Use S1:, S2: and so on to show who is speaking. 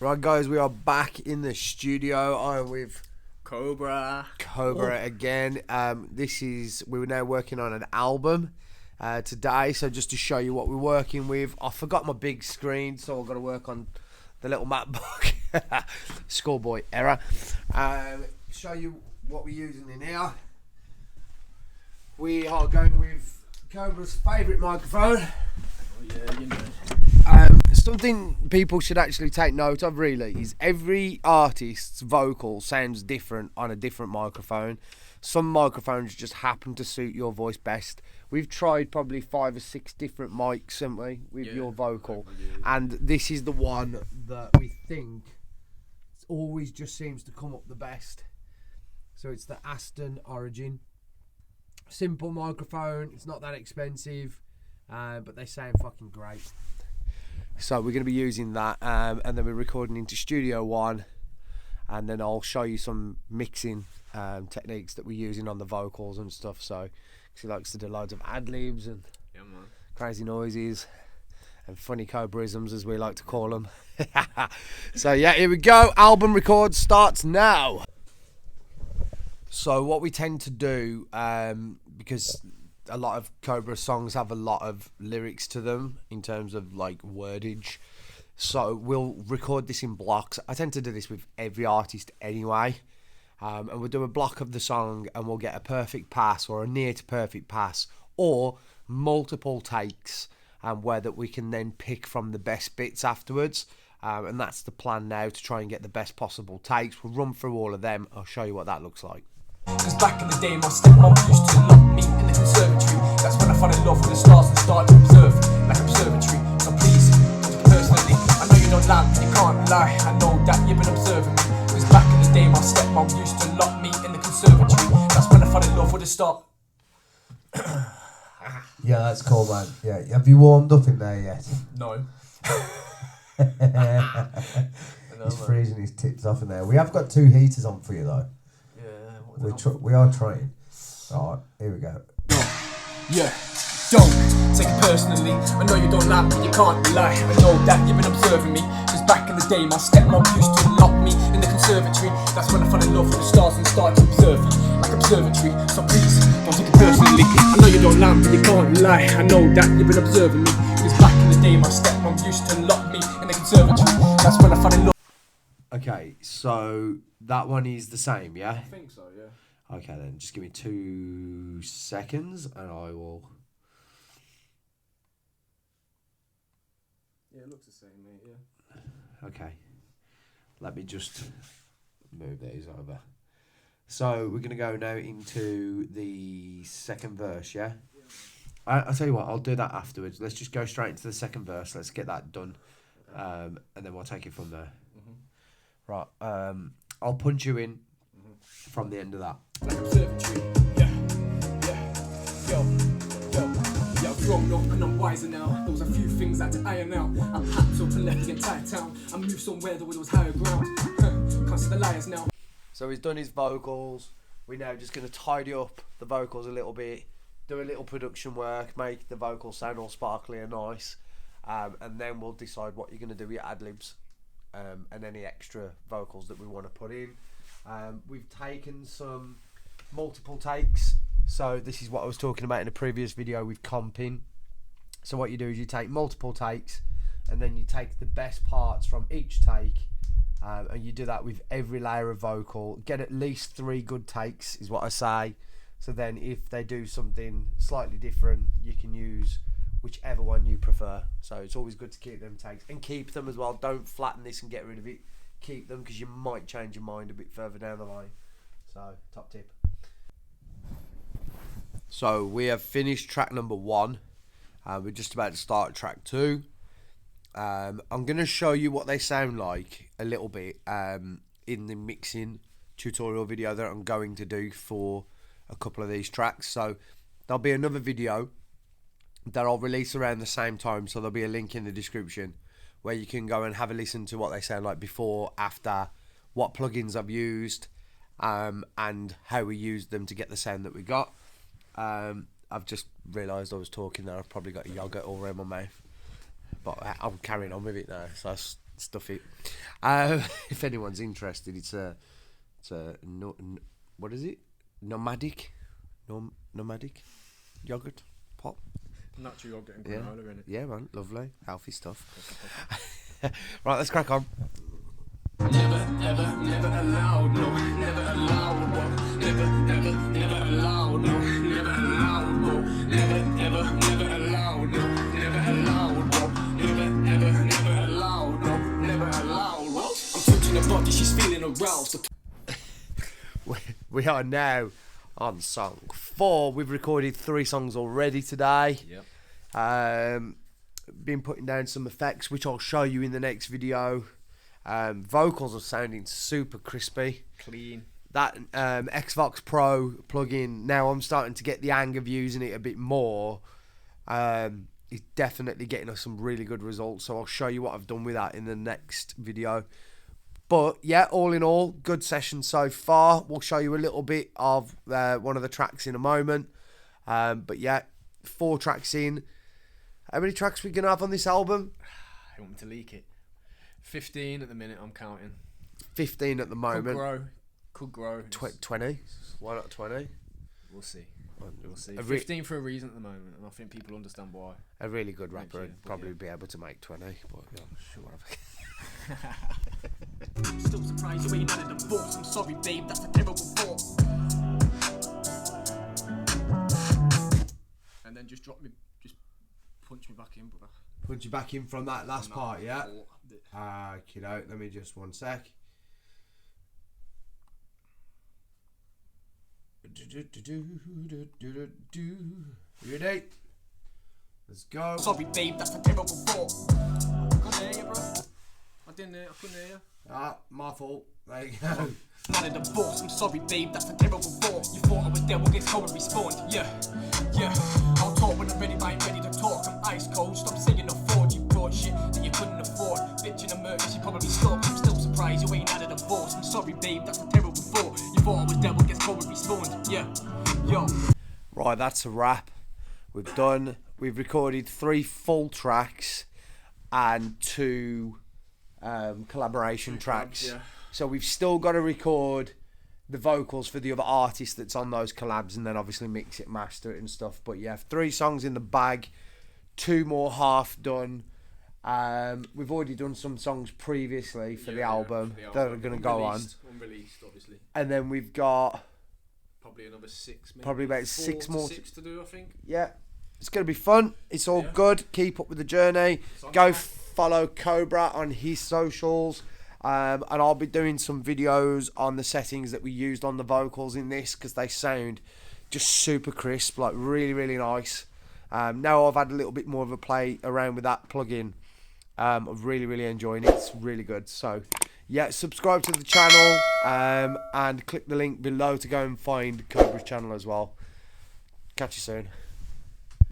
S1: Right, guys, we are back in the studio. I'm with
S2: Cobra
S1: again. We were now working on an album today, so just to show you what we're working with. I forgot my big screen, so I've got to work on the little MacBook. Schoolboy error. Show you what we're using in here. We are going with Cobra's favourite microphone.
S2: Oh yeah, you know.
S1: Something people should actually take note of, really, is every artist's vocal sounds different on a different microphone. Some microphones just happen to suit your voice best. We've tried probably 5 or 6 different mics, haven't we, with your vocal, and this is the one that we think always just seems to come up the best. So it's the Aston Origin. Simple microphone, it's not that expensive, but they sound fucking great. So we're going to be using that, and then we're recording into Studio One, and then I'll show you some mixing techniques that we're using on the vocals and stuff. So, because he likes to do loads of ad-libs and crazy noises and funny Cobrisms, as we like to call them. So yeah, here we go. Album record starts now. So what we tend to do, because a lot of Cobra songs have a lot of lyrics to them in terms of like wordage, so we'll record this in blocks. I tend to do this with every artist anyway, and we'll do a block of the song and we'll get a perfect pass or a near to perfect pass or multiple takes, where that we can then pick from the best bits afterwards, and that's the plan now, to try and get the best possible takes. We'll run through all of them. I'll show you what that looks like.
S3: Cause back in the day my stepmom used to lock me in the conservatory. That's when I fell in love with the stars and started to observe like observatory. So please, personally, I know you don't lie, you can't lie. I know that you've been observing me. Cause back in the day my stepmom used to lock me in the conservatory. That's when I fell in love with the star.
S4: Yeah, that's cool, man. Yeah, have you warmed up in there yet?
S3: No.
S4: He's freezing his tits off in there. We have got 2 heaters on for you though. We are trying. Alright, here we go.
S3: Yeah, don't take it personally. I know you don't lie, but you can't lie. I know that you've been observing me. Cause back in the day, my stepmom used to lock me in the conservatory. That's when I fell in love with the stars and started to observe you like observatory. So please, don't take it personally. I know you don't lie, but you can't lie. I know that you've been observing me. Cause back in the day, my stepmom used to lock me in the conservatory. That's when I fell in love.
S1: Okay, so that one is the same, yeah?
S2: I think so, yeah.
S1: Okay then, just give me 2 seconds and I will...
S2: Yeah, it looks the same, mate, yeah.
S1: Okay, let me just move these over. So we're going to go now into the second verse, yeah? I'll tell you what, I'll do that afterwards. Let's just go straight into the second verse. Let's get that done, and then we'll take it from there. Right, I'll punch you in from the end of that.
S3: Like observatory, yeah, yo, I've grown up and I'm wiser now. There was a few things I had to iron out. I packed up and left the entire town. I moved somewhere where there was higher ground. Can't see the liars now.
S1: So he's done his vocals. We're now just going to tidy up the vocals a little bit, do a little production work, make the vocals sound all sparkly and nice, and then we'll decide what you're going to do with your ad-libs, and any extra vocals that we want to put in. We've taken some multiple takes, so this is what I was talking about in a previous video with comping. So what you do is you take multiple takes and then you take the best parts from each take, and you do that with every layer of vocal. Get at least 3 good takes is what I say, so then if they do something slightly different you can use whichever one you prefer. So it's always good to keep them takes and keep them as well. Don't flatten this and get rid of it. Keep them, because you might change your mind a bit further down the line. So top tip. So we have finished track number 1. We're just about to start track 2. I'm going to show you what they sound like a little bit in the mixing tutorial video that I'm going to do for a couple of these tracks. So there'll be another video that I'll release around the same time, so there'll be a link in the description where you can go and have a listen to what they sound like before, after, what plugins I've used, and how we used them to get the sound that we got. I've just realised I was talking there. I've probably got yogurt all around my mouth, but I'm carrying on with it now. So stuff it. If anyone's interested, it's a what is it? Nomadic yogurt pop.
S2: Natural yogurt and
S1: Yeah.
S2: granola in it.
S1: Yeah, man, lovely, healthy stuff. Right, let's crack on.
S3: Never, ever, never allowed, no, never allowed, no, never, ever, never allowed, no, never allowed, no, never, ever, never allowed, no, never allowed, no, never, ever, never allowed, no, never allowed, no. I'm touching her body, she's feeling aroused.
S1: We are now on song 4. We've recorded 3 songs already today.
S2: Yep.
S1: Been putting down some effects, which I'll show you in the next video. Vocals are sounding super crispy.
S2: Clean.
S1: That Xbox Pro plugin, now I'm starting to get the hang of using it a bit more. It's definitely getting us some really good results, so I'll show you what I've done with that in the next video. But yeah, all in all, good session so far. We'll show you a little bit of one of the tracks in a moment. But yeah, 4 tracks in. How many tracks we gonna have on this album?
S2: I want me to leak it. 15 at the minute, I'm counting.
S1: 15 at the moment.
S2: Could grow.
S1: 20? Why not 20?
S2: We'll see. We'll see.
S1: A re-
S2: 15 for a reason at the moment, and I think people understand why.
S1: A really good
S2: Thank
S1: rapper
S2: you,
S1: would
S2: but
S1: probably
S2: yeah.
S1: be able to make 20. But yeah, sure.
S3: Still surprised you ain't had a divorce. I'm sorry, babe, that's a terrible thought.
S2: And then just drop me, just punch me back in, brother.
S1: Put you back in from that last
S2: On that
S1: part, yeah?
S2: thought.
S1: Kiddo, let me just 1 sec. You ready? Let's go.
S3: Sorry, babe, that's a terrible thought.
S2: Couldn't hear you, bro. I couldn't hear you.
S1: My fault. There you go.
S3: Not a divorce, I'm sorry, babe, that's a terrible thought. You thought I was there, well, guess how I respond. Yeah. I'll talk when I'm ready, but I ain't ready to talk. I'm ice cold, stop saying afford. You brought shit that you couldn't afford. Bitch in a murder, she probably stopped. I'm still surprised you ain't had a divorce. I'm sorry, babe, that's a terrible thought. You thought I was there, well, guess how I respond. Yeah. Yo.
S1: Right, that's a wrap. We've recorded 3 full tracks and 2 collaboration tracks.
S2: Yeah.
S1: So we've still got to record the vocals for the other artist that's on those collabs, and then obviously mix it, master it and stuff. But yeah, 3 songs in the bag, 2 more half done. We've already done some songs previously for the album that are going to go on.
S2: Unreleased, obviously.
S1: And then we've got
S2: Probably another 6, maybe.
S1: Probably about
S2: 4
S1: 6
S2: to
S1: more
S2: 6 to do, I think.
S1: yeah, it's going to be fun. It's all good. Keep up with the journey. Go follow Cobra on his socials. And I'll be doing some videos on the settings that we used on the vocals in this, because they sound just super crisp, like really, really nice. Now I've had a little bit more of a play around with that plugin. I'm really, really enjoying it. It's really good. So yeah, subscribe to the channel and click the link below to go and find Cobra's channel as well. Catch you soon.